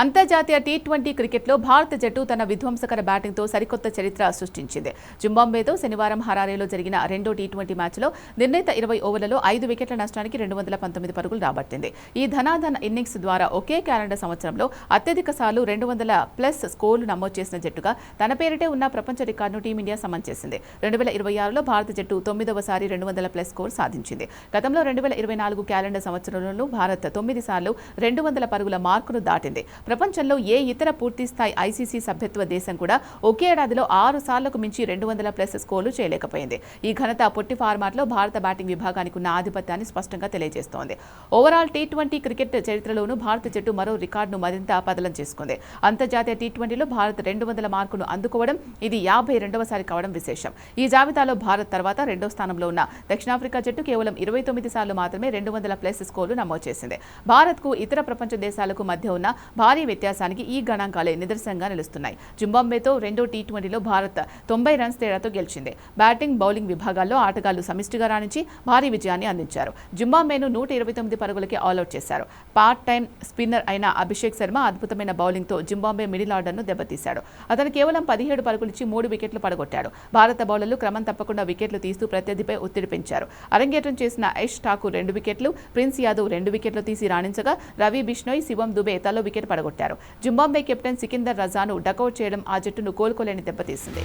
అంతర్జాతీయ టీ20 క్రికెట్లో భారత జట్టు తన విధ్వంసకర బ్యాటింగ్తో సరికొత్త చరిత్ర సృష్టించింది. జింబాబ్వేతో శనివారం హరారేలో జరిగిన రెండో టీ20 మ్యాచ్లో నిర్ణీత 20 ఓవర్లలో 5 వికెట్ల నష్టానికి 219 పరుగులు రాబట్టింది. ఈ ధనాధన ఇన్నింగ్స్ ద్వారా ఒకే క్యాలెండర్ సంవత్సరంలో అత్యధిక సార్లు 200+ స్కోర్లు నమోదు చేసిన జట్టుగా తన పేరిటే ఉన్న ప్రపంచ రికార్డును టీమిండియా సమన్ చేసింది. 2026లో భారత జట్టు 9వసారి 200+ స్కోర్ సాధించింది. గతంలో 2024 క్యాలెండర్ సంవత్సరంలోనూ భారత్ 9 సార్లు 200 పరుగుల మార్కును దాటింది. ప్రపంచంలో ఏ ఇతర పూర్తిస్థాయి ఐసీసీ సభ్యత్వ దేశం కూడా ఒకే ఏడాదిలో 6 సార్లకు మించి 200+ స్కోర్లు చేయలేకపోయింది. ఈ ఘనత పొట్టి ఫార్మాట్లో భారత బ్యాటింగ్ విభాగానికి ఉన్న ఆధిపత్యాన్ని స్పష్టంగా తెలియజేస్తోంది. ఓవరాల్ టీ20 క్రికెట్ చరిత్రలోనూ భారత జట్టు మరో రికార్డును మరింత పదిలం చేసుకుంది. అంతర్జాతీయ టీ20లో భారత్ 200 మార్కును అందుకోవడం ఇది 52వసారి కావడం విశేషం. ఈ జాబితాలో భారత్ తర్వాత రెండో స్థానంలో ఉన్న దక్షిణాఫ్రికా జట్టు కేవలం 29 సార్లు మాత్రమే 200+ స్కోర్లు నమోదు చేసింది. భారత్కు ఇతర ప్రపంచ దేశాలకు మధ్య ఉన్న భారీ వ్యత్యాసానికి ఈ గణాంకాలే నిదర్శనంగా నిలుస్తున్నాయి. జింబాబ్వేతో రెండో టీ20లో భారత్ 90 రన్స్ తేడాతో గెలిచింది. బ్యాటింగ్, బౌలింగ్ విభాగాల్లో ఆటగాళ్లు సమిష్టిగా రాణించి భారీ విజయాన్ని అందించారు. జింబాబ్వేను 129 పరుగులకి ఆల్అౌట్ చేశారు. పార్ట్ టైం స్పిన్నర్ అయిన అభిషేక్ శర్మ అద్భుతమైన బౌలింగ్తో జింబాబ్వే మిడిల్ ఆర్డర్ను దెబ్బతీశాడు. అతను కేవలం 17 పరుగులిచ్చి 3 వికెట్లు పడగొట్టాడు. భారత బౌలర్లు క్రమం తప్పకుండా వికెట్లు తీస్తూ ప్రత్యర్థిపై ఒత్తిడి పెంచారు. అరంగేట్రం చేసిన యష్ ఠాకూర్ 2 వికెట్లు, ప్రిన్స్ యాదవ్ 2 వికెట్లు తీసి రాణించగా రవి బిష్నోయ్, శివం దుబే తలో వికెట్ పడగొట్టారు. జింబాబ్వే కెప్టెన్ సికిందర్ రజాను డకౌట్ చేయడం ఆ జట్టును కోలుకోలేని దెబ్బతీసింది.